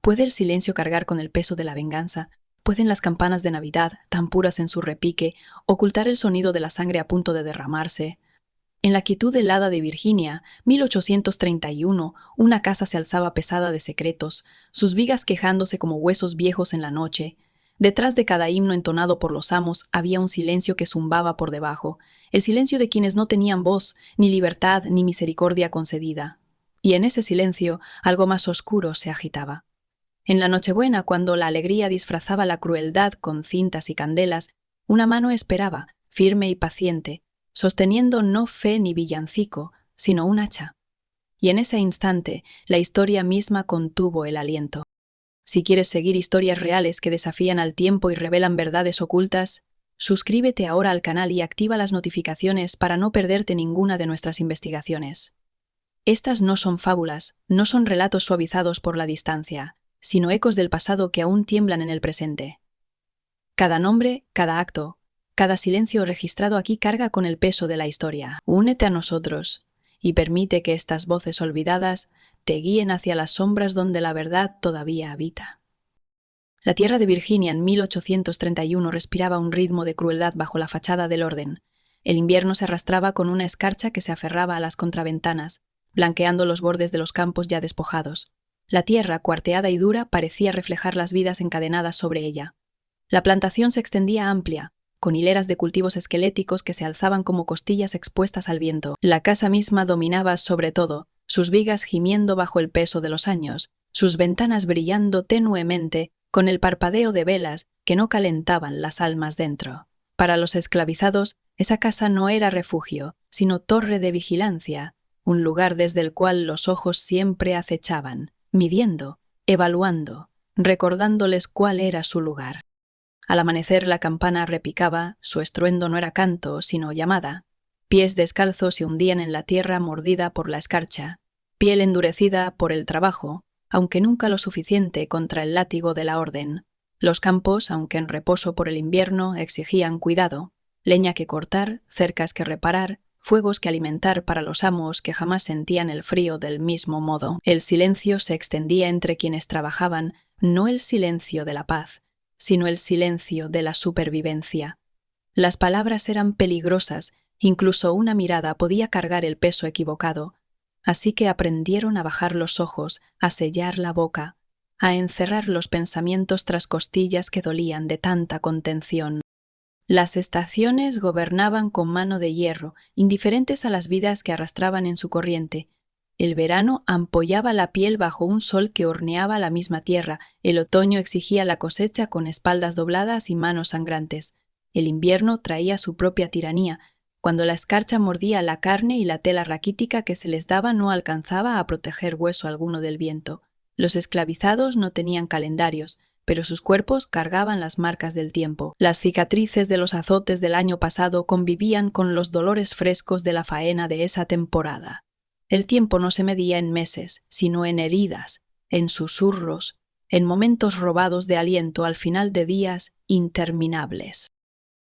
¿Puede el silencio cargar con el peso de la venganza? ¿Pueden las campanas de Navidad, tan puras en su repique, ocultar el sonido de la sangre a punto de derramarse? En la quietud helada de Virginia, 1831, una casa se alzaba pesada de secretos, sus vigas quejándose como huesos viejos en la noche. Detrás de cada himno entonado por los amos había un silencio que zumbaba por debajo, el silencio de quienes no tenían voz, ni libertad, ni misericordia concedida. Y en ese silencio algo más oscuro se agitaba. En la Nochebuena, cuando la alegría disfrazaba la crueldad con cintas y candelas, una mano esperaba, firme y paciente, sosteniendo no fe ni villancico, sino un hacha. Y en ese instante, la historia misma contuvo el aliento. Si quieres seguir historias reales que desafían al tiempo y revelan verdades ocultas, suscríbete ahora al canal y activa las notificaciones para no perderte ninguna de nuestras investigaciones. Estas no son fábulas, no son relatos suavizados por la distancia, sino ecos del pasado que aún tiemblan en el presente. Cada nombre, cada acto, cada silencio registrado aquí carga con el peso de la historia. Únete a nosotros y permite que estas voces olvidadas te guíen hacia las sombras donde la verdad todavía habita. La tierra de Virginia en 1831 respiraba un ritmo de crueldad bajo la fachada del orden. El invierno se arrastraba con una escarcha que se aferraba a las contraventanas, blanqueando los bordes de los campos ya despojados. La tierra, cuarteada y dura, parecía reflejar las vidas encadenadas sobre ella. La plantación se extendía amplia, con hileras de cultivos esqueléticos que se alzaban como costillas expuestas al viento. La casa misma dominaba sobre todo, sus vigas gimiendo bajo el peso de los años, sus ventanas brillando tenuemente con el parpadeo de velas que no calentaban las almas dentro. Para los esclavizados, esa casa no era refugio, sino torre de vigilancia, un lugar desde el cual los ojos siempre acechaban, midiendo, evaluando, recordándoles cuál era su lugar. Al amanecer la campana repicaba, su estruendo no era canto, sino llamada. Pies descalzos se hundían en la tierra mordida por la escarcha, piel endurecida por el trabajo, aunque nunca lo suficiente contra el látigo de la orden. Los campos, aunque en reposo por el invierno, exigían cuidado, leña que cortar, cercas que reparar, fuegos que alimentar para los amos que jamás sentían el frío del mismo modo. El silencio se extendía entre quienes trabajaban, no el silencio de la paz, sino el silencio de la supervivencia. Las palabras eran peligrosas, incluso una mirada podía cargar el peso equivocado, así que aprendieron a bajar los ojos, a sellar la boca, a encerrar los pensamientos tras costillas que dolían de tanta contención. Las estaciones gobernaban con mano de hierro, indiferentes a las vidas que arrastraban en su corriente. El verano ampollaba la piel bajo un sol que horneaba la misma tierra, el otoño exigía la cosecha con espaldas dobladas y manos sangrantes. El invierno traía su propia tiranía, cuando la escarcha mordía la carne y la tela raquítica que se les daba no alcanzaba a proteger hueso alguno del viento. Los esclavizados no tenían calendarios, pero sus cuerpos cargaban las marcas del tiempo. Las cicatrices de los azotes del año pasado convivían con los dolores frescos de la faena de esa temporada. El tiempo no se medía en meses, sino en heridas, en susurros, en momentos robados de aliento al final de días interminables.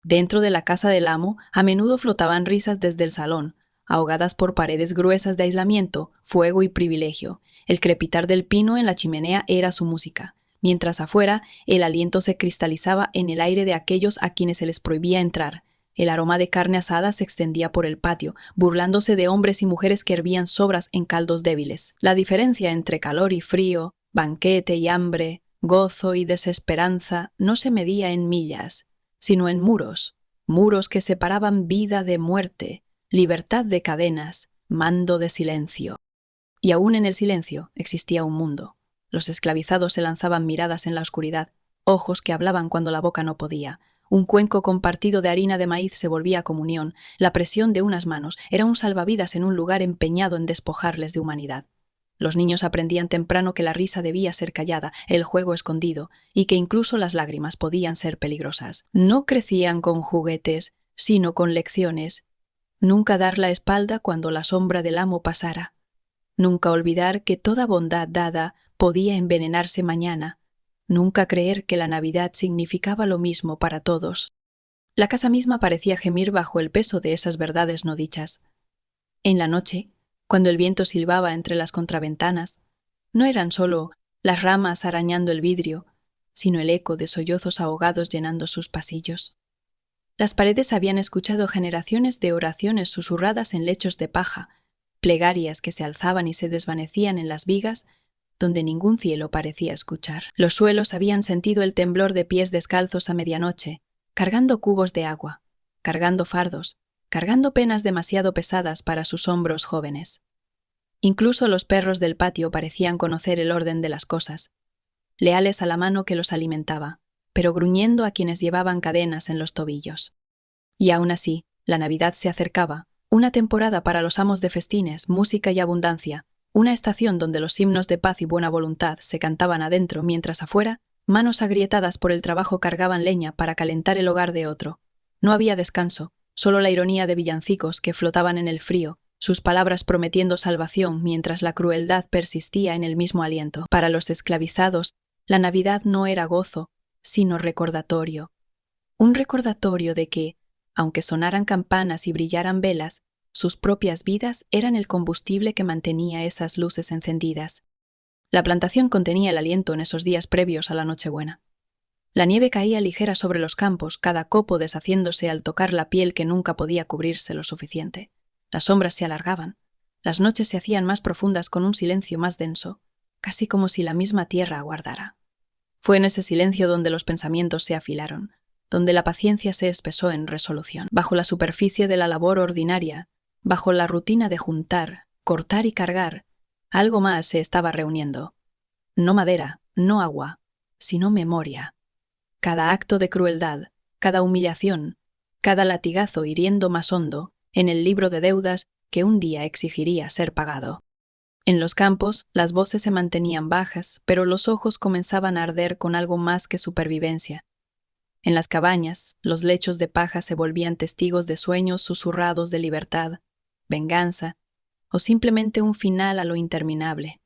Dentro de la casa del amo, a menudo flotaban risas desde el salón, ahogadas por paredes gruesas de aislamiento, fuego y privilegio. El crepitar del pino en la chimenea era su música, mientras afuera el aliento se cristalizaba en el aire de aquellos a quienes se les prohibía entrar. El aroma de carne asada se extendía por el patio, burlándose de hombres y mujeres que hervían sobras en caldos débiles. La diferencia entre calor y frío, banquete y hambre, gozo y desesperanza no se medía en millas, sino en muros, muros que separaban vida de muerte, libertad de cadenas, mando de silencio. Y aún en el silencio existía un mundo. Los esclavizados se lanzaban miradas en la oscuridad, ojos que hablaban cuando la boca no podía. Un cuenco compartido de harina de maíz se volvía comunión. La presión de unas manos era un salvavidas en un lugar empeñado en despojarles de humanidad. Los niños aprendían temprano que la risa debía ser callada, el juego escondido, y que incluso las lágrimas podían ser peligrosas. No crecían con juguetes, sino con lecciones. Nunca dar la espalda cuando la sombra del amo pasara. Nunca olvidar que toda bondad dada podía envenenarse mañana. Nunca creer que la Navidad significaba lo mismo para todos. La casa misma parecía gemir bajo el peso de esas verdades no dichas. En la noche, cuando el viento silbaba entre las contraventanas, no eran solo las ramas arañando el vidrio, sino el eco de sollozos ahogados llenando sus pasillos. Las paredes habían escuchado generaciones de oraciones susurradas en lechos de paja, plegarias que se alzaban y se desvanecían en las vigas, donde ningún cielo parecía escuchar. Los suelos habían sentido el temblor de pies descalzos a medianoche, cargando cubos de agua, cargando fardos, cargando penas demasiado pesadas para sus hombros jóvenes. Incluso los perros del patio parecían conocer el orden de las cosas, leales a la mano que los alimentaba, pero gruñendo a quienes llevaban cadenas en los tobillos. Y aún así, la Navidad se acercaba, una temporada para los amos de festines, música y abundancia, una estación donde los himnos de paz y buena voluntad se cantaban adentro mientras afuera, manos agrietadas por el trabajo cargaban leña para calentar el hogar de otro. No había descanso, solo la ironía de villancicos que flotaban en el frío, sus palabras prometiendo salvación mientras la crueldad persistía en el mismo aliento. Para los esclavizados, la Navidad no era gozo, sino recordatorio. Un recordatorio de que, aunque sonaran campanas y brillaran velas, sus propias vidas eran el combustible que mantenía esas luces encendidas. La plantación contenía el aliento en esos días previos a la Nochebuena. La nieve caía ligera sobre los campos, cada copo deshaciéndose al tocar la piel que nunca podía cubrirse lo suficiente. Las sombras se alargaban. Las noches se hacían más profundas con un silencio más denso, casi como si la misma tierra aguardara. Fue en ese silencio donde los pensamientos se afilaron, donde la paciencia se espesó en resolución. Bajo la superficie de la labor ordinaria, bajo la rutina de juntar, cortar y cargar, algo más se estaba reuniendo. No madera, no agua, sino memoria. Cada acto de crueldad, cada humillación, cada latigazo hiriendo más hondo en el libro de deudas que un día exigiría ser pagado. En los campos, las voces se mantenían bajas, pero los ojos comenzaban a arder con algo más que supervivencia. En las cabañas, los lechos de paja se volvían testigos de sueños susurrados de libertad, venganza, o simplemente un final a lo interminable.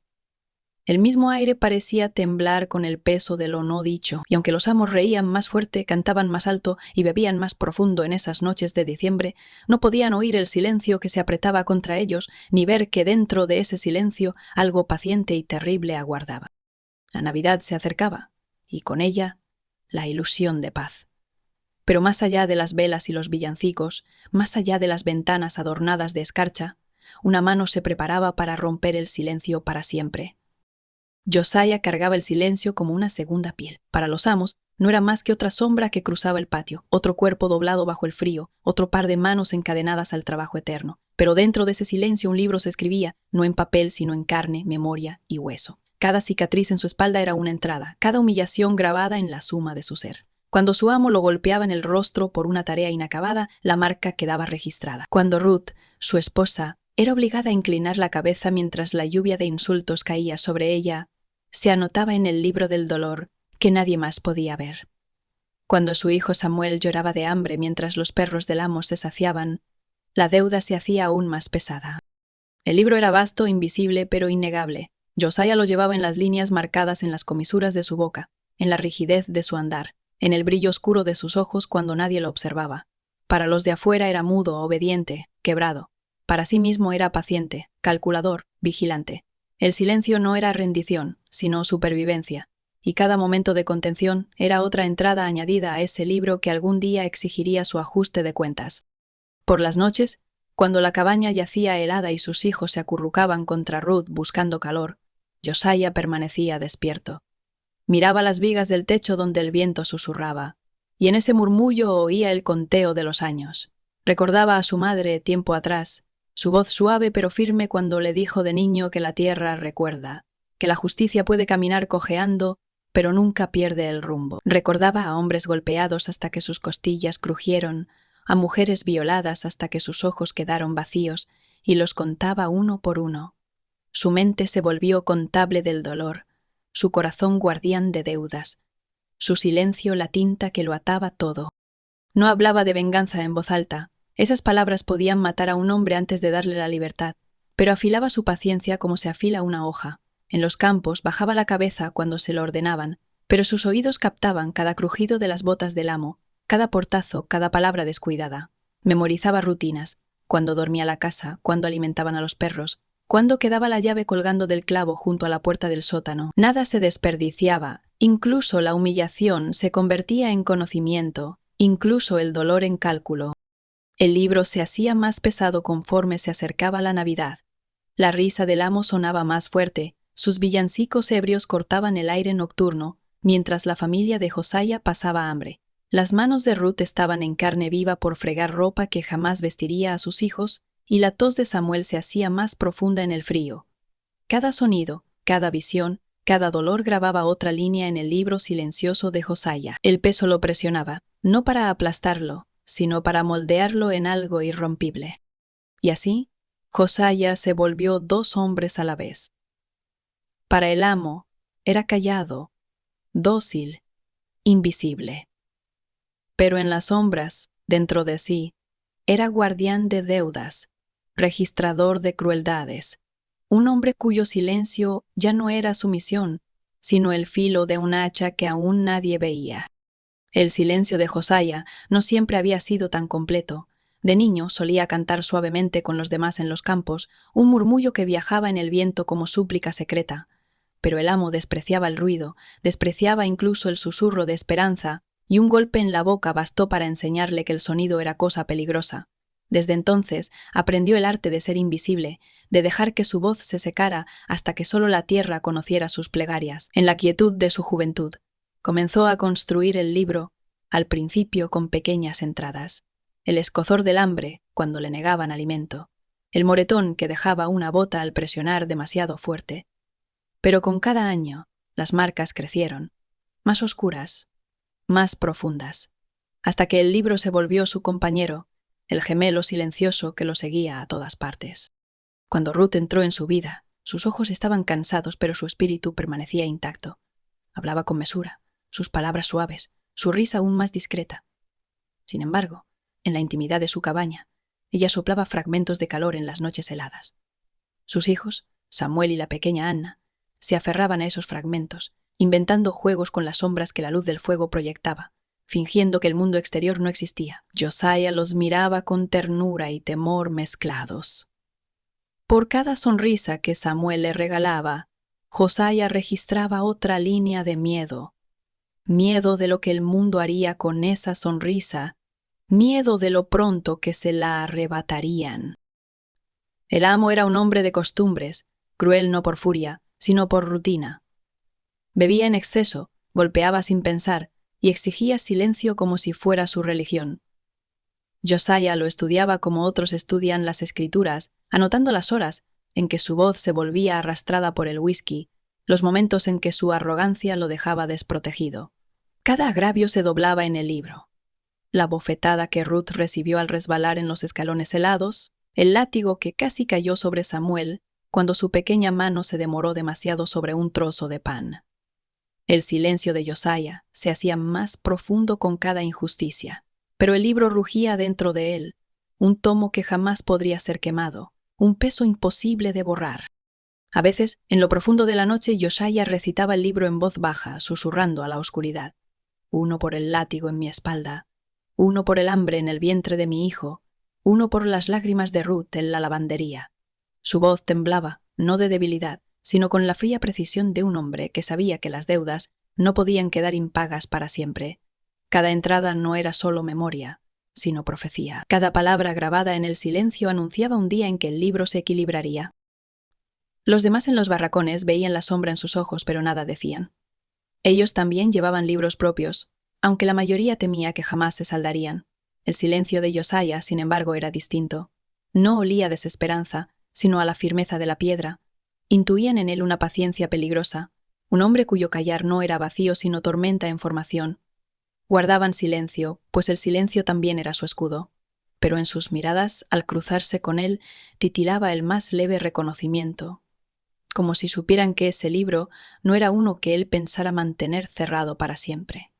El mismo aire parecía temblar con el peso de lo no dicho, y aunque los amos reían más fuerte, cantaban más alto y bebían más profundo en esas noches de diciembre, no podían oír el silencio que se apretaba contra ellos, ni ver que dentro de ese silencio algo paciente y terrible aguardaba. La Navidad se acercaba, y con ella, la ilusión de paz. Pero más allá de las velas y los villancicos, más allá de las ventanas adornadas de escarcha, una mano se preparaba para romper el silencio para siempre. Josiah cargaba el silencio como una segunda piel. Para los amos, no era más que otra sombra que cruzaba el patio, otro cuerpo doblado bajo el frío, otro par de manos encadenadas al trabajo eterno. Pero dentro de ese silencio un libro se escribía, no en papel, sino en carne, memoria y hueso. Cada cicatriz en su espalda era una entrada, cada humillación grabada en la suma de su ser. Cuando su amo lo golpeaba en el rostro por una tarea inacabada, la marca quedaba registrada. Cuando Ruth, su esposa, era obligada a inclinar la cabeza mientras la lluvia de insultos caía sobre ella, se anotaba en el libro del dolor que nadie más podía ver. Cuando su hijo Samuel lloraba de hambre mientras los perros del amo se saciaban, la deuda se hacía aún más pesada. El libro era vasto, invisible, pero innegable. Josiah lo llevaba en las líneas marcadas en las comisuras de su boca, en la rigidez de su andar, en el brillo oscuro de sus ojos cuando nadie lo observaba. Para los de afuera era mudo, obediente, quebrado. Para sí mismo era paciente, calculador, vigilante. El silencio no era rendición, sino supervivencia, y cada momento de contención era otra entrada añadida a ese libro que algún día exigiría su ajuste de cuentas. Por las noches, cuando la cabaña yacía helada y sus hijos se acurrucaban contra Ruth buscando calor, Josiah permanecía despierto. Miraba las vigas del techo donde el viento susurraba, y en ese murmullo oía el conteo de los años. Recordaba a su madre tiempo atrás, su voz suave pero firme cuando le dijo de niño que la tierra recuerda, que la justicia puede caminar cojeando, pero nunca pierde el rumbo. Recordaba a hombres golpeados hasta que sus costillas crujieron, a mujeres violadas hasta que sus ojos quedaron vacíos, y los contaba uno por uno. Su mente se volvió contable del dolor, su corazón guardián de deudas, su silencio la tinta que lo ataba todo. No hablaba de venganza en voz alta. Esas palabras podían matar a un hombre antes de darle la libertad, pero afilaba su paciencia como se afila una hoja. En los campos bajaba la cabeza cuando se lo ordenaban, pero sus oídos captaban cada crujido de las botas del amo, cada portazo, cada palabra descuidada. Memorizaba rutinas, cuando dormía la casa, cuando alimentaban a los perros, Cuando quedaba la llave colgando del clavo junto a la puerta del sótano, nada se desperdiciaba, incluso la humillación se convertía en conocimiento, incluso el dolor en cálculo. El libro se hacía más pesado conforme se acercaba la Navidad. La risa del amo sonaba más fuerte, sus villancicos ebrios cortaban el aire nocturno, mientras la familia de Josiah pasaba hambre. Las manos de Ruth estaban en carne viva por fregar ropa que jamás vestiría a sus hijos, y la tos de Samuel se hacía más profunda en el frío. Cada sonido, cada visión, cada dolor grababa otra línea en el libro silencioso de Josiah. El peso lo presionaba, no para aplastarlo, sino para moldearlo en algo irrompible. Y así, Josiah se volvió dos hombres a la vez. Para el amo, era callado, dócil, invisible. Pero en las sombras, dentro de sí, era guardián de deudas, registrador de crueldades, un hombre cuyo silencio ya no era sumisión, sino el filo de un hacha que aún nadie veía. El silencio de Josiah no siempre había sido tan completo. De niño solía cantar suavemente con los demás en los campos, un murmullo que viajaba en el viento como súplica secreta. Pero el amo despreciaba el ruido, despreciaba incluso el susurro de esperanza, y un golpe en la boca bastó para enseñarle que el sonido era cosa peligrosa. Desde entonces aprendió el arte de ser invisible, de dejar que su voz se secara hasta que solo la tierra conociera sus plegarias. En la quietud de su juventud, comenzó a construir el libro, al principio con pequeñas entradas. El escozor del hambre, cuando le negaban alimento. El moretón que dejaba una bota al presionar demasiado fuerte. Pero con cada año, las marcas crecieron, más oscuras, más profundas, hasta que el libro se volvió su compañero, el gemelo silencioso que lo seguía a todas partes. Cuando Ruth entró en su vida, sus ojos estaban cansados, pero su espíritu permanecía intacto. Hablaba con mesura, sus palabras suaves, su risa aún más discreta. Sin embargo, en la intimidad de su cabaña, ella soplaba fragmentos de calor en las noches heladas. Sus hijos, Samuel y la pequeña Anna, se aferraban a esos fragmentos, inventando juegos con las sombras que la luz del fuego proyectaba, fingiendo que el mundo exterior no existía. Josiah los miraba con ternura y temor mezclados. Por cada sonrisa que Samuel le regalaba, Josiah registraba otra línea de miedo. Miedo de lo que el mundo haría con esa sonrisa, miedo de lo pronto que se la arrebatarían. El amo era un hombre de costumbres, cruel no por furia, sino por rutina. Bebía en exceso, golpeaba sin pensar, y exigía silencio como si fuera su religión. Josiah lo estudiaba como otros estudian las escrituras, anotando las horas en que su voz se volvía arrastrada por el whisky, los momentos en que su arrogancia lo dejaba desprotegido. Cada agravio se doblaba en el libro. La bofetada que Ruth recibió al resbalar en los escalones helados, el látigo que casi cayó sobre Samuel cuando su pequeña mano se demoró demasiado sobre un trozo de pan. El silencio de Josiah se hacía más profundo con cada injusticia, pero el libro rugía dentro de él, un tomo que jamás podría ser quemado, un peso imposible de borrar. A veces, en lo profundo de la noche, Josiah recitaba el libro en voz baja, susurrando a la oscuridad. Uno por el látigo en mi espalda, uno por el hambre en el vientre de mi hijo, uno por las lágrimas de Ruth en la lavandería. Su voz temblaba, no de debilidad, sino con la fría precisión de un hombre que sabía que las deudas no podían quedar impagas para siempre. Cada entrada no era solo memoria, sino profecía. Cada palabra grabada en el silencio anunciaba un día en que el libro se equilibraría. Los demás en los barracones veían la sombra en sus ojos, pero nada decían. Ellos también llevaban libros propios, aunque la mayoría temía que jamás se saldarían. El silencio de Josiah, sin embargo, era distinto. No olía a desesperanza, sino a la firmeza de la piedra. Intuían en él una paciencia peligrosa, un hombre cuyo callar no era vacío sino tormenta en formación. Guardaban silencio, pues el silencio también era su escudo. Pero en sus miradas, al cruzarse con él, titilaba el más leve reconocimiento, como si supieran que ese libro no era uno que él pensara mantener cerrado para siempre.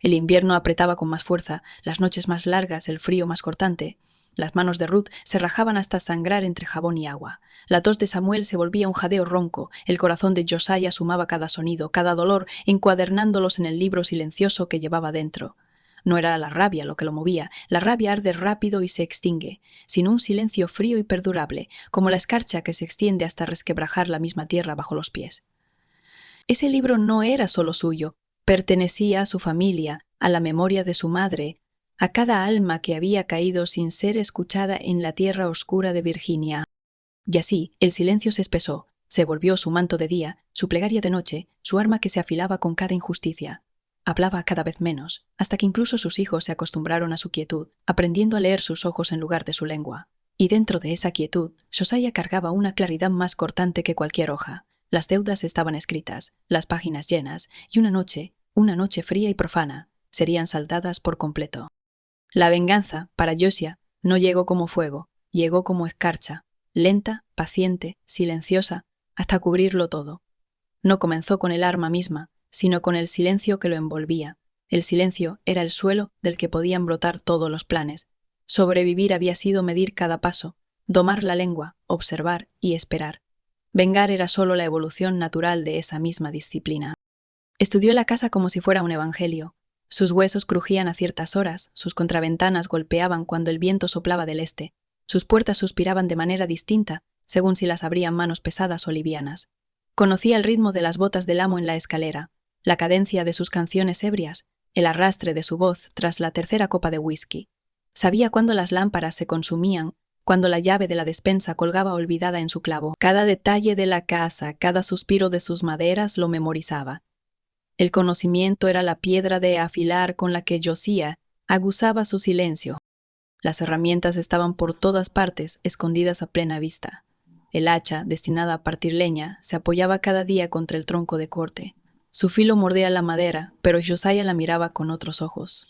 El invierno apretaba con más fuerza, las noches más largas, el frío más cortante. Las manos de Ruth se rajaban hasta sangrar entre jabón y agua. La tos de Samuel se volvía un jadeo ronco. El corazón de Josiah sumaba cada sonido, cada dolor, encuadernándolos en el libro silencioso que llevaba dentro. No era la rabia lo que lo movía. La rabia arde rápido y se extingue, sino un silencio frío y perdurable, como la escarcha que se extiende hasta resquebrajar la misma tierra bajo los pies. Ese libro no era solo suyo, pertenecía a su familia, a la memoria de su madre, a cada alma que había caído sin ser escuchada en la tierra oscura de Virginia. Y así, el silencio se espesó, se volvió su manto de día, su plegaria de noche, su arma que se afilaba con cada injusticia. Hablaba cada vez menos, hasta que incluso sus hijos se acostumbraron a su quietud, aprendiendo a leer sus ojos en lugar de su lengua. Y dentro de esa quietud, Josiah cargaba una claridad más cortante que cualquier hoja. Las deudas estaban escritas, las páginas llenas, y una noche fría y profana, serían saldadas por completo. La venganza, para Josiah, no llegó como fuego, llegó como escarcha, lenta, paciente, silenciosa, hasta cubrirlo todo. No comenzó con el arma misma, sino con el silencio que lo envolvía. El silencio era el suelo del que podían brotar todos los planes. Sobrevivir había sido medir cada paso, domar la lengua, observar y esperar. Vengar era solo la evolución natural de esa misma disciplina. Estudió la casa como si fuera un evangelio. Sus huesos crujían a ciertas horas, sus contraventanas golpeaban cuando el viento soplaba del este, sus puertas suspiraban de manera distinta, según si las abrían manos pesadas o livianas. Conocía el ritmo de las botas del amo en la escalera, la cadencia de sus canciones ebrias, el arrastre de su voz tras la tercera copa de whisky. Sabía cuándo las lámparas se consumían, cuando la llave de la despensa colgaba olvidada en su clavo. Cada detalle de la casa, cada suspiro de sus maderas lo memorizaba. El conocimiento era la piedra de afilar con la que Josiah aguzaba su silencio. Las herramientas estaban por todas partes, escondidas a plena vista. El hacha, destinada a partir leña, se apoyaba cada día contra el tronco de corte. Su filo mordía la madera, pero Josiah la miraba con otros ojos.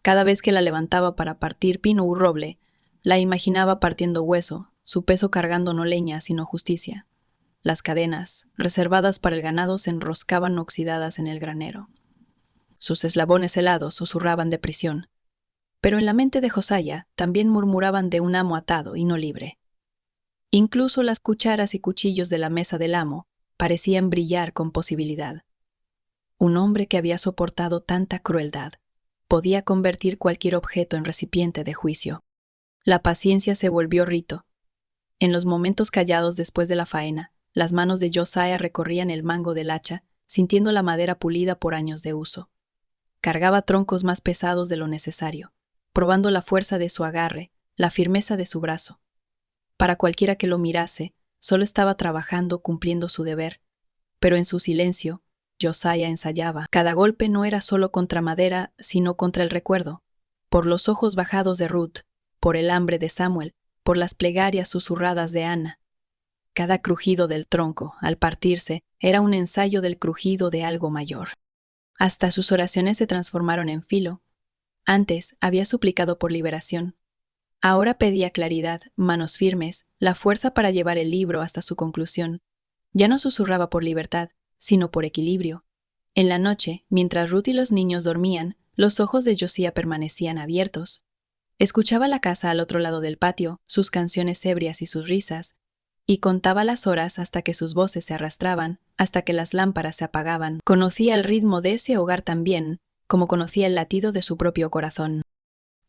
Cada vez que la levantaba para partir pino u roble, la imaginaba partiendo hueso, su peso cargando no leña, sino justicia. Las cadenas, reservadas para el ganado, se enroscaban oxidadas en el granero. Sus eslabones helados susurraban de prisión. Pero en la mente de Josiah también murmuraban de un amo atado y no libre. Incluso las cucharas y cuchillos de la mesa del amo parecían brillar con posibilidad. Un hombre que había soportado tanta crueldad podía convertir cualquier objeto en recipiente de juicio. La paciencia se volvió rito. En los momentos callados después de la faena, las manos de Josiah recorrían el mango del hacha, sintiendo la madera pulida por años de uso. Cargaba troncos más pesados de lo necesario, probando la fuerza de su agarre, la firmeza de su brazo. Para cualquiera que lo mirase, solo estaba trabajando, cumpliendo su deber, pero en su silencio, Josiah ensayaba. Cada golpe no era solo contra madera, sino contra el recuerdo, por los ojos bajados de Ruth, por el hambre de Samuel, por las plegarias susurradas de Ana. Cada crujido del tronco, al partirse, era un ensayo del crujido de algo mayor. Hasta sus oraciones se transformaron en filo. Antes había suplicado por liberación. Ahora pedía claridad, manos firmes, la fuerza para llevar el libro hasta su conclusión. Ya no susurraba por libertad, sino por equilibrio. En la noche, mientras Ruth y los niños dormían, los ojos de Josiah permanecían abiertos. Escuchaba la casa al otro lado del patio, sus canciones ebrias y sus risas, y contaba las horas hasta que sus voces se arrastraban, hasta que las lámparas se apagaban. Conocía el ritmo de ese hogar tan bien, como conocía el latido de su propio corazón.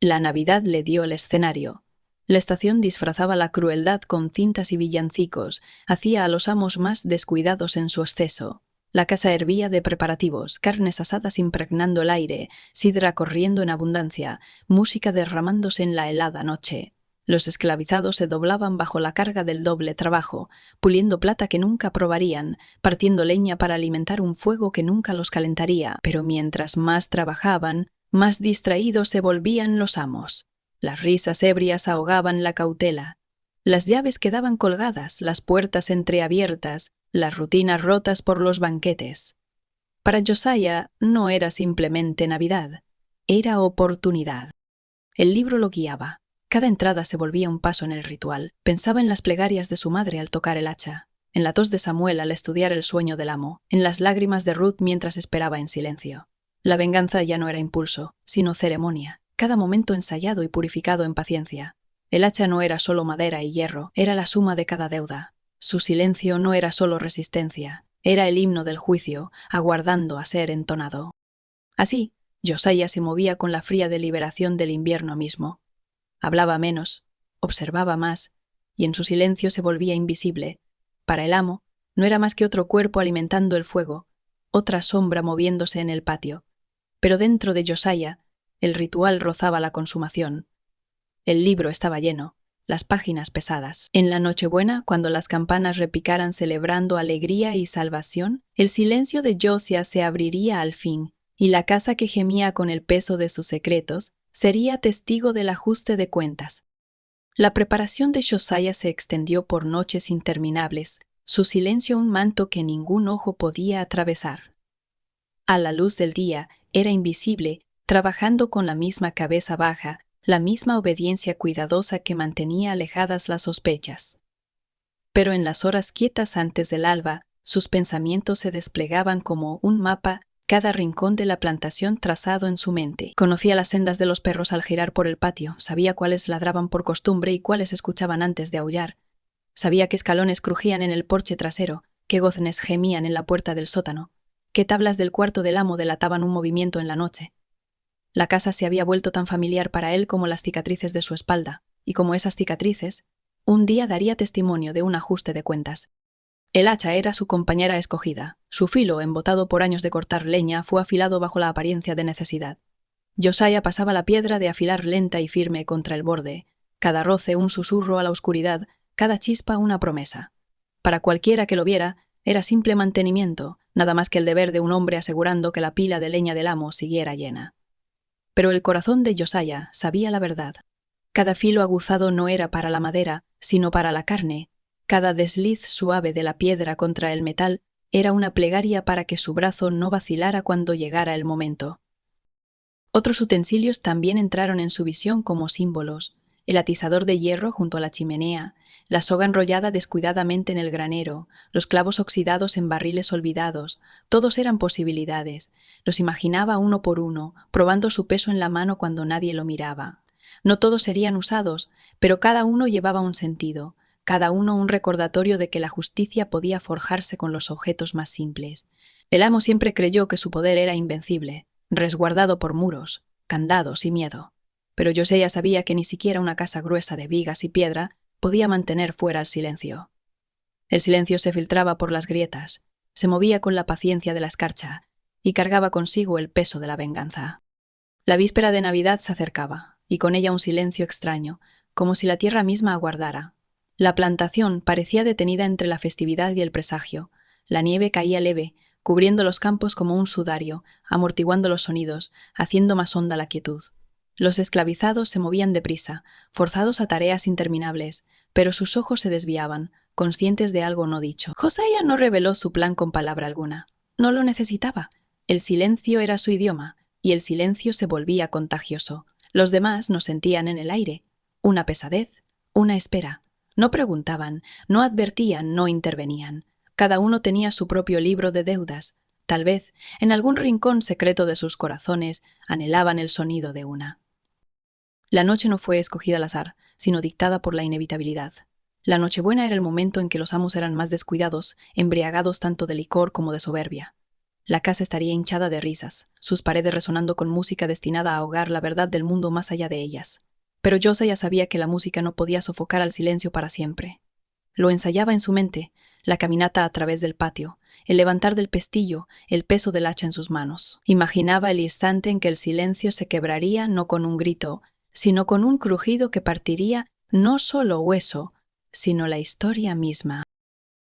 La Navidad le dio el escenario. La estación disfrazaba la crueldad con cintas y villancicos, hacía a los amos más descuidados en su exceso. La casa hervía de preparativos, carnes asadas impregnando el aire, sidra corriendo en abundancia, música derramándose en la helada noche. Los esclavizados se doblaban bajo la carga del doble trabajo, puliendo plata que nunca probarían, partiendo leña para alimentar un fuego que nunca los calentaría. Pero mientras más trabajaban, más distraídos se volvían los amos. Las risas ebrias ahogaban la cautela. Las llaves quedaban colgadas, las puertas entreabiertas, las rutinas rotas por los banquetes. Para Josiah no era simplemente Navidad, era oportunidad. El libro lo guiaba. Cada entrada se volvía un paso en el ritual. Pensaba en las plegarias de su madre al tocar el hacha, en la tos de Samuel al estudiar el sueño del amo, en las lágrimas de Ruth mientras esperaba en silencio. La venganza ya no era impulso, sino ceremonia, cada momento ensayado y purificado en paciencia. El hacha no era solo madera y hierro, era la suma de cada deuda. Su silencio no era solo resistencia, era el himno del juicio, aguardando a ser entonado. Así, Josiah se movía con la fría deliberación del invierno mismo. Hablaba menos, observaba más, y en su silencio se volvía invisible. Para el amo, no era más que otro cuerpo alimentando el fuego, otra sombra moviéndose en el patio. Pero dentro de Josiah, el ritual rozaba la consumación. El libro estaba lleno, las páginas pesadas. En la Nochebuena, cuando las campanas repicaran celebrando alegría y salvación, el silencio de Josiah se abriría al fin, y la casa que gemía con el peso de sus secretos sería testigo del ajuste de cuentas. La preparación de Josiah se extendió por noches interminables, su silencio un manto que ningún ojo podía atravesar. A la luz del día, era invisible, trabajando con la misma cabeza baja, la misma obediencia cuidadosa que mantenía alejadas las sospechas. Pero en las horas quietas antes del alba, sus pensamientos se desplegaban como un mapa, cada rincón de la plantación trazado en su mente. Conocía las sendas de los perros al girar por el patio, sabía cuáles ladraban por costumbre y cuáles escuchaban antes de aullar. Sabía qué escalones crujían en el porche trasero, qué goznes gemían en la puerta del sótano, qué tablas del cuarto del amo delataban un movimiento en la noche. La casa se había vuelto tan familiar para él como las cicatrices de su espalda, y como esas cicatrices, un día daría testimonio de un ajuste de cuentas. El hacha era su compañera escogida. Su filo, embotado por años de cortar leña, fue afilado bajo la apariencia de necesidad. Josiah pasaba la piedra de afilar lenta y firme contra el borde, cada roce un susurro a la oscuridad, cada chispa una promesa. Para cualquiera que lo viera, era simple mantenimiento, nada más que el deber de un hombre asegurando que la pila de leña del amo siguiera llena. Pero el corazón de Josiah sabía la verdad. Cada filo aguzado no era para la madera, sino para la carne. Cada desliz suave de la piedra contra el metal era una plegaria para que su brazo no vacilara cuando llegara el momento. Otros utensilios también entraron en su visión como símbolos: el atizador de hierro junto a la chimenea, la soga enrollada descuidadamente en el granero, los clavos oxidados en barriles olvidados. Todos eran posibilidades. Los imaginaba uno por uno, probando su peso en la mano cuando nadie lo miraba. No todos serían usados, pero cada uno llevaba un sentido, cada uno un recordatorio de que la justicia podía forjarse con los objetos más simples. El amo siempre creyó que su poder era invencible, resguardado por muros, candados y miedo. Pero Josiah sabía que ni siquiera una casa gruesa de vigas y piedra podía mantener fuera el silencio. El silencio se filtraba por las grietas, se movía con la paciencia de la escarcha y cargaba consigo el peso de la venganza. La víspera de Navidad se acercaba, y con ella un silencio extraño, como si la tierra misma aguardara. La plantación parecía detenida entre la festividad y el presagio. La nieve caía leve, cubriendo los campos como un sudario, amortiguando los sonidos, haciendo más honda la quietud. Los esclavizados se movían deprisa, forzados a tareas interminables, pero sus ojos se desviaban, conscientes de algo no dicho. Josiah no reveló su plan con palabra alguna. No lo necesitaba. El silencio era su idioma, y el silencio se volvía contagioso. Los demás nos sentían en el aire. Una pesadez, una espera. No preguntaban, no advertían, no intervenían. Cada uno tenía su propio libro de deudas. Tal vez, en algún rincón secreto de sus corazones, anhelaban el sonido de una. La noche no fue escogida al azar, sino dictada por la inevitabilidad. La Nochebuena era el momento en que los amos eran más descuidados, embriagados tanto de licor como de soberbia. La casa estaría hinchada de risas, sus paredes resonando con música destinada a ahogar la verdad del mundo más allá de ellas. Pero Josiah sabía que la música no podía sofocar al silencio para siempre. Lo ensayaba en su mente, la caminata a través del patio, el levantar del pestillo, el peso del hacha en sus manos. Imaginaba el instante en que el silencio se quebraría no con un grito, sino con un crujido que partiría no solo hueso, sino la historia misma.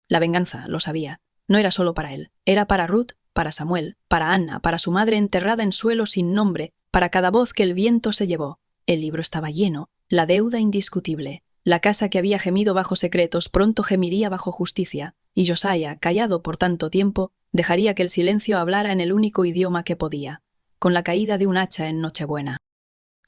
La venganza, lo sabía, no era solo para él, era para Ruth, para Samuel, para Anna, para su madre enterrada en suelo sin nombre, para cada voz que el viento se llevó. El libro estaba lleno, la deuda indiscutible. La casa que había gemido bajo secretos pronto gemiría bajo justicia, y Josiah, callado por tanto tiempo, dejaría que el silencio hablara en el único idioma que podía, con la caída de un hacha en Nochebuena.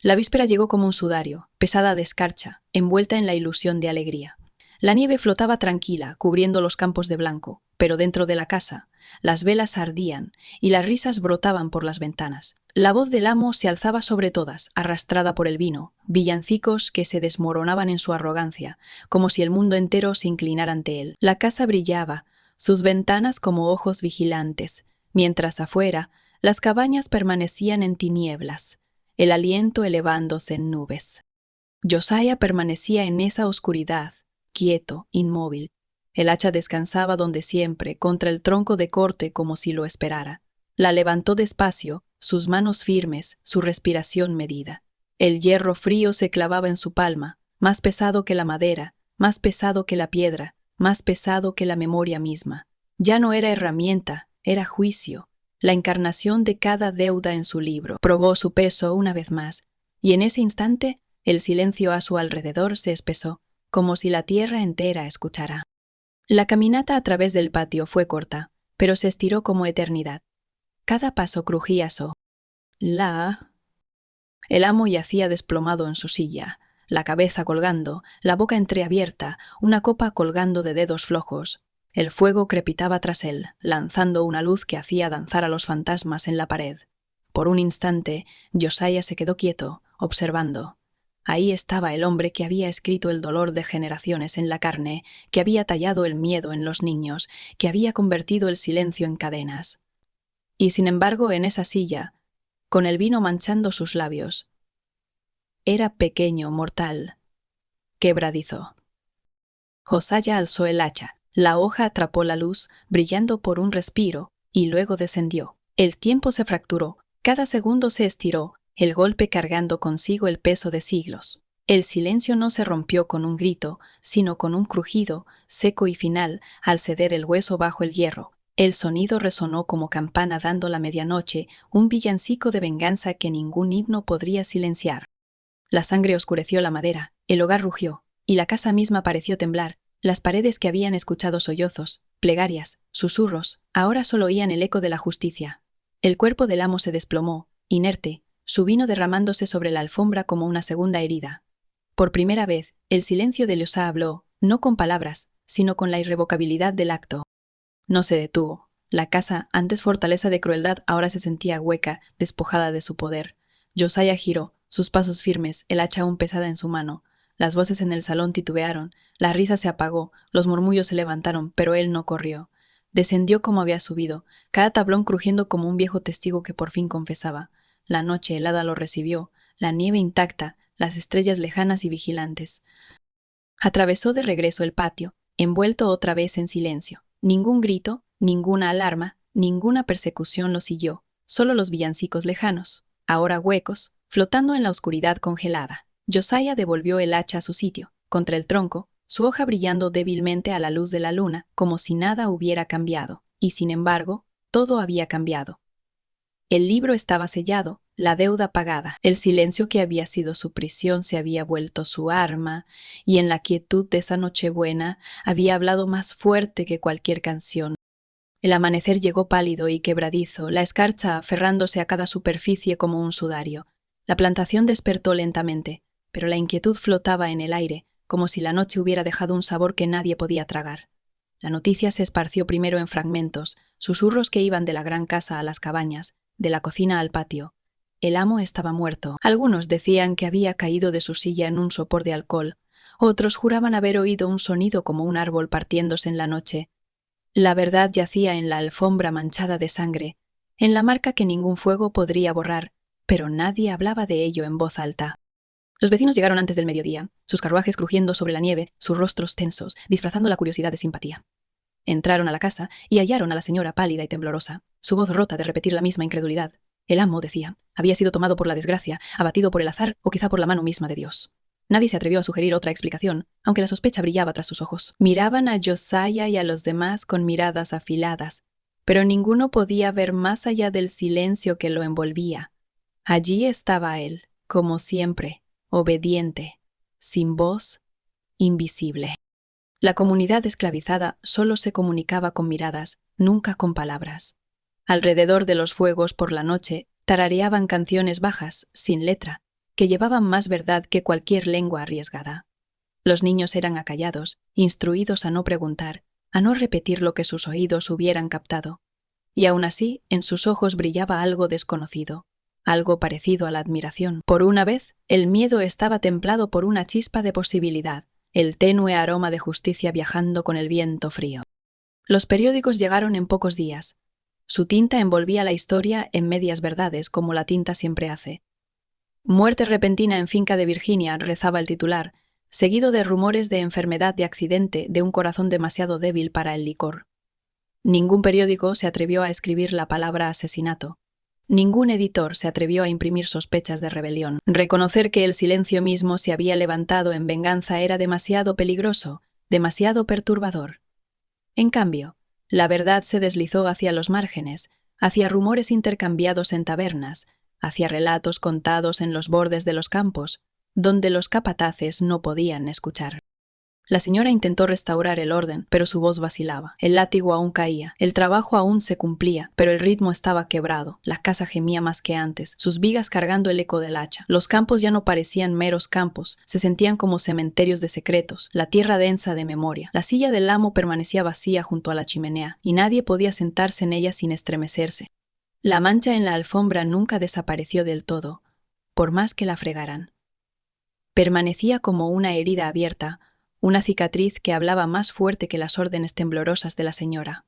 La víspera llegó como un sudario, pesada de escarcha, envuelta en la ilusión de alegría. La nieve flotaba tranquila, cubriendo los campos de blanco, pero dentro de la casa, las velas ardían y las risas brotaban por las ventanas. La voz del amo se alzaba sobre todas, arrastrada por el vino, villancicos que se desmoronaban en su arrogancia, como si el mundo entero se inclinara ante él. La casa brillaba, sus ventanas como ojos vigilantes, mientras afuera, Las cabañas permanecían en tinieblas, el aliento elevándose en nubes. Josiah permanecía en esa oscuridad, quieto, inmóvil. El hacha descansaba donde siempre, contra el tronco de corte como si lo esperara. La levantó despacio, sus manos firmes, su respiración medida. El hierro frío se clavaba en su palma, más pesado que la madera, más pesado que la piedra, más pesado que la memoria misma. Ya no era herramienta, era juicio, la encarnación de cada deuda en su libro. Probó su peso una vez más, y en ese instante el silencio a su alrededor se espesó, como si la tierra entera escuchara. La caminata a través del patio fue corta, pero se estiró como eternidad. Cada paso crujía El amo yacía desplomado en su silla, la cabeza colgando, la boca entreabierta, una copa colgando de dedos flojos. El fuego crepitaba tras él, lanzando una luz que hacía danzar a los fantasmas en la pared. Por un instante, Josiah se quedó quieto, observando. Ahí estaba el hombre que había escrito el dolor de generaciones en la carne, que había tallado el miedo en los niños, que había convertido el silencio en cadenas. Y sin embargo, en esa silla, con el vino manchando sus labios, era pequeño, mortal, quebradizo. Josiah alzó el hacha. La hoja atrapó la luz, brillando por un respiro, y luego descendió. El tiempo se fracturó, cada segundo se estiró, el golpe cargando consigo el peso de siglos. El silencio no se rompió con un grito, sino con un crujido, seco y final, al ceder el hueso bajo el hierro. El sonido resonó como campana dando la medianoche, un villancico de venganza que ningún himno podría silenciar. La sangre oscureció la madera, el hogar rugió, y la casa misma pareció temblar. Las paredes que habían escuchado sollozos, plegarias, susurros, ahora solo oían el eco de la justicia. El cuerpo del amo se desplomó, inerte, su vino derramándose sobre la alfombra como una segunda herida. Por primera vez, el silencio de Lyosa habló, no con palabras, sino con la irrevocabilidad del acto. No se detuvo. La casa, antes fortaleza de crueldad, ahora se sentía hueca, despojada de su poder. Josiah giró, sus pasos firmes, el hacha aún pesada en su mano. Las voces en el salón titubearon, la risa se apagó, los murmullos se levantaron, pero él no corrió. Descendió como había subido, cada tablón crujiendo como un viejo testigo que por fin confesaba. La noche helada lo recibió, la nieve intacta, las estrellas lejanas y vigilantes. Atravesó de regreso el patio, envuelto otra vez en silencio. Ningún grito, ninguna alarma, ninguna persecución lo siguió, solo los villancicos lejanos, ahora huecos, flotando en la oscuridad congelada. Josiah devolvió el hacha a su sitio, contra el tronco, su hoja brillando débilmente a la luz de la luna, como si nada hubiera cambiado, y sin embargo, todo había cambiado. El libro estaba sellado, la deuda pagada, el silencio que había sido su prisión se había vuelto su arma, y en la quietud de esa Nochebuena había hablado más fuerte que cualquier canción. El amanecer llegó pálido y quebradizo, la escarcha aferrándose a cada superficie como un sudario. La plantación despertó lentamente, pero la inquietud flotaba en el aire, como si la noche hubiera dejado un sabor que nadie podía tragar. La noticia se esparció primero en fragmentos, susurros que iban de la gran casa a las cabañas, de la cocina al patio. El amo estaba muerto. Algunos decían que había caído de su silla en un sopor de alcohol. Otros juraban haber oído un sonido como un árbol partiéndose en la noche. La verdad yacía en la alfombra manchada de sangre, en la marca que ningún fuego podría borrar, pero nadie hablaba de ello en voz alta. Los vecinos llegaron antes del mediodía, sus carruajes crujiendo sobre la nieve, sus rostros tensos, disfrazando la curiosidad de simpatía. Entraron a la casa y hallaron a la señora pálida y temblorosa, su voz rota de repetir la misma incredulidad. El amo, decía, había sido tomado por la desgracia, abatido por el azar o quizá por la mano misma de Dios. Nadie se atrevió a sugerir otra explicación, aunque la sospecha brillaba tras sus ojos. Miraban a Josiah y a los demás con miradas afiladas, pero ninguno podía ver más allá del silencio que lo envolvía. Allí estaba él, como siempre, obediente, sin voz, invisible. La comunidad esclavizada solo se comunicaba con miradas, nunca con palabras. Alrededor de los fuegos por la noche tarareaban canciones bajas, sin letra, que llevaban más verdad que cualquier lengua arriesgada. Los niños eran acallados, instruidos a no preguntar, a no repetir lo que sus oídos hubieran captado. Y aún así, en sus ojos brillaba algo desconocido, algo parecido a la admiración. Por una vez, el miedo estaba templado por una chispa de posibilidad, el tenue aroma de justicia viajando con el viento frío. Los periódicos llegaron en pocos días. Su tinta envolvía la historia en medias verdades, como la tinta siempre hace. Muerte repentina en finca de Virginia, rezaba el titular, seguido de rumores de enfermedad, de accidente, de un corazón demasiado débil para el licor. Ningún periódico se atrevió a escribir la palabra asesinato. Ningún editor se atrevió a imprimir sospechas de rebelión. Reconocer que el silencio mismo se había levantado en venganza era demasiado peligroso, demasiado perturbador. En cambio, la verdad se deslizó hacia los márgenes, hacia rumores intercambiados en tabernas, hacia relatos contados en los bordes de los campos, donde los capataces no podían escuchar. La señora intentó restaurar el orden, pero su voz vacilaba. El látigo aún caía, el trabajo aún se cumplía, pero el ritmo estaba quebrado. La casa gemía más que antes, sus vigas cargando el eco del hacha. Los campos ya no parecían meros campos, se sentían como cementerios de secretos, la tierra densa de memoria. La silla del amo permanecía vacía junto a la chimenea, y nadie podía sentarse en ella sin estremecerse. La mancha en la alfombra nunca desapareció del todo, por más que la fregaran. Permanecía como una herida abierta, una cicatriz que hablaba más fuerte que las órdenes temblorosas de la señora.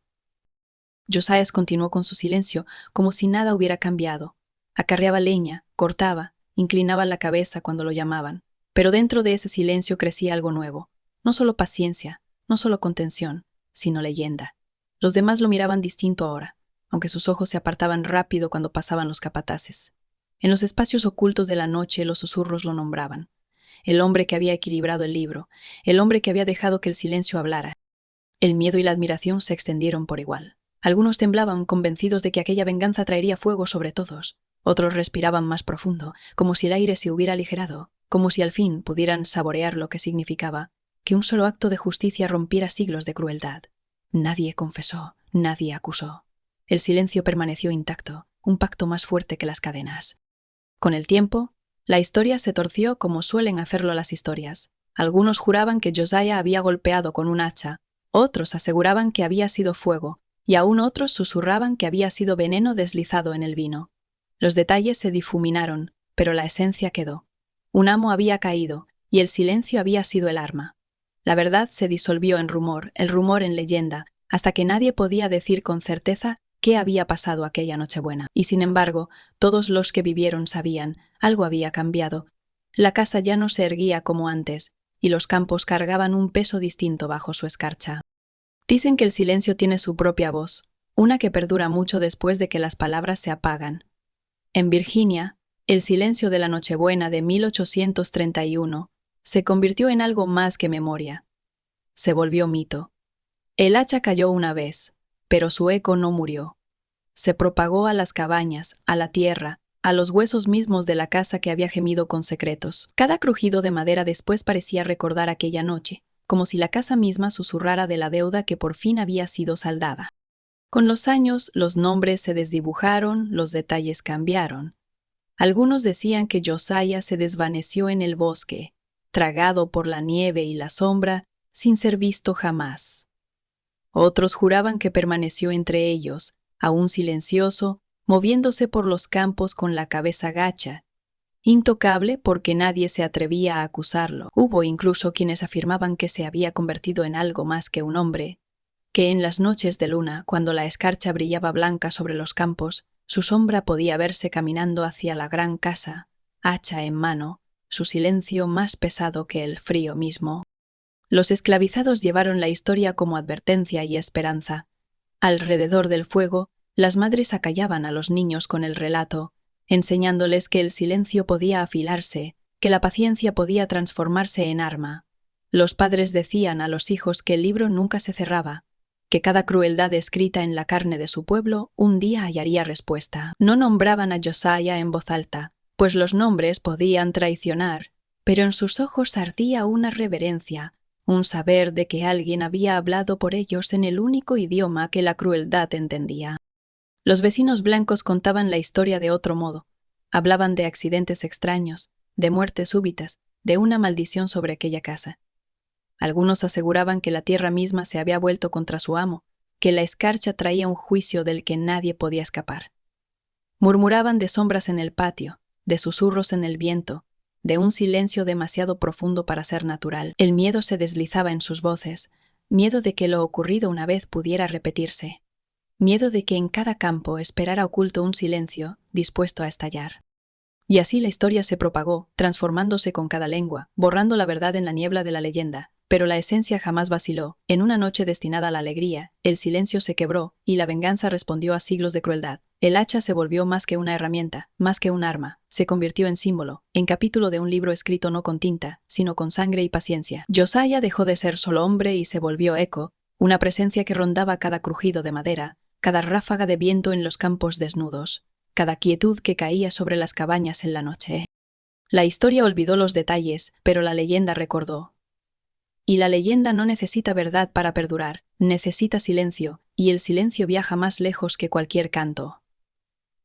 Josias continuó con su silencio, como si nada hubiera cambiado. Acarreaba leña, cortaba, inclinaba la cabeza cuando lo llamaban. Pero dentro de ese silencio crecía algo nuevo. No solo paciencia, no solo contención, sino leyenda. Los demás lo miraban distinto ahora, aunque sus ojos se apartaban rápido cuando pasaban los capataces. En los espacios ocultos de la noche los susurros lo nombraban. El hombre que había equilibrado el libro, el hombre que había dejado que el silencio hablara. El miedo y la admiración se extendieron por igual. Algunos temblaban, convencidos de que aquella venganza traería fuego sobre todos. Otros respiraban más profundo, como si el aire se hubiera aligerado, como si al fin pudieran saborear lo que significaba que un solo acto de justicia rompiera siglos de crueldad. Nadie confesó, nadie acusó. El silencio permaneció intacto, un pacto más fuerte que las cadenas. Con el tiempo, la historia se torció como suelen hacerlo las historias. Algunos juraban que Josiah había golpeado con un hacha, otros aseguraban que había sido fuego, y aún otros susurraban que había sido veneno deslizado en el vino. Los detalles se difuminaron, pero la esencia quedó. Un amo había caído, y el silencio había sido el arma. La verdad se disolvió en rumor, el rumor en leyenda, hasta que nadie podía decir con certeza qué había pasado aquella Nochebuena. Y sin embargo, todos los que vivieron sabían, algo había cambiado. La casa ya no se erguía como antes, y los campos cargaban un peso distinto bajo su escarcha. Dicen que el silencio tiene su propia voz, una que perdura mucho después de que las palabras se apagan. En Virginia, el silencio de la Nochebuena de 1831 se convirtió en algo más que memoria. Se volvió mito. El hacha cayó una vez, pero su eco no murió. Se propagó a las cabañas, a la tierra, a los huesos mismos de la casa que había gemido con secretos. Cada crujido de madera después parecía recordar aquella noche, como si la casa misma susurrara de la deuda que por fin había sido saldada. Con los años, los nombres se desdibujaron, los detalles cambiaron. Algunos decían que Josiah se desvaneció en el bosque, tragado por la nieve y la sombra, sin ser visto jamás. Otros juraban que permaneció entre ellos, aún silencioso, moviéndose por los campos con la cabeza gacha, intocable porque nadie se atrevía a acusarlo. Hubo incluso quienes afirmaban que se había convertido en algo más que un hombre, que en las noches de luna, cuando la escarcha brillaba blanca sobre los campos, su sombra podía verse caminando hacia la gran casa, hacha en mano, su silencio más pesado que el frío mismo. Los esclavizados llevaron la historia como advertencia y esperanza. Alrededor del fuego, las madres acallaban a los niños con el relato, enseñándoles que el silencio podía afilarse, que la paciencia podía transformarse en arma. Los padres decían a los hijos que el libro nunca se cerraba, que cada crueldad escrita en la carne de su pueblo un día hallaría respuesta. No nombraban a Josiah en voz alta, pues los nombres podían traicionar, pero en sus ojos ardía una reverencia, un saber de que alguien había hablado por ellos en el único idioma que la crueldad entendía. Los vecinos blancos contaban la historia de otro modo. Hablaban de accidentes extraños, de muertes súbitas, de una maldición sobre aquella casa. Algunos aseguraban que la tierra misma se había vuelto contra su amo, que la escarcha traía un juicio del que nadie podía escapar. Murmuraban de sombras en el patio, de susurros en el viento, de un silencio demasiado profundo para ser natural. El miedo se deslizaba en sus voces, miedo de que lo ocurrido una vez pudiera repetirse. miedo de que en cada campo esperara oculto un silencio dispuesto a estallar. Y así la historia se propagó, transformándose con cada lengua, borrando la verdad en la niebla de la leyenda. Pero la esencia jamás vaciló. En una noche destinada a la alegría, el silencio se quebró y la venganza respondió a siglos de crueldad. El hacha se volvió más que una herramienta, más que un arma. Se convirtió en símbolo, en capítulo de un libro escrito no con tinta, sino con sangre y paciencia. Josiah dejó de ser solo hombre y se volvió eco, una presencia que rondaba cada crujido de madera, cada ráfaga de viento en los campos desnudos, cada quietud que caía sobre las cabañas en la noche. La historia olvidó los detalles, pero la leyenda recordó. Y la leyenda no necesita verdad para perdurar, necesita silencio, y el silencio viaja más lejos que cualquier canto.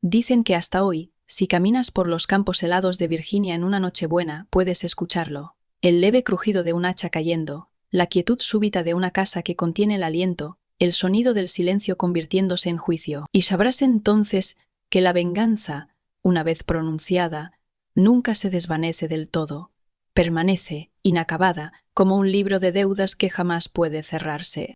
Dicen que hasta hoy, si caminas por los campos helados de Virginia en una nochebuena, puedes escucharlo. El leve crujido de un hacha cayendo, la quietud súbita de una casa que contiene el aliento, el sonido del silencio convirtiéndose en juicio. Y sabrás entonces que la venganza, una vez pronunciada, nunca se desvanece del todo. Permanece, inacabada, como un libro de deudas que jamás puede cerrarse.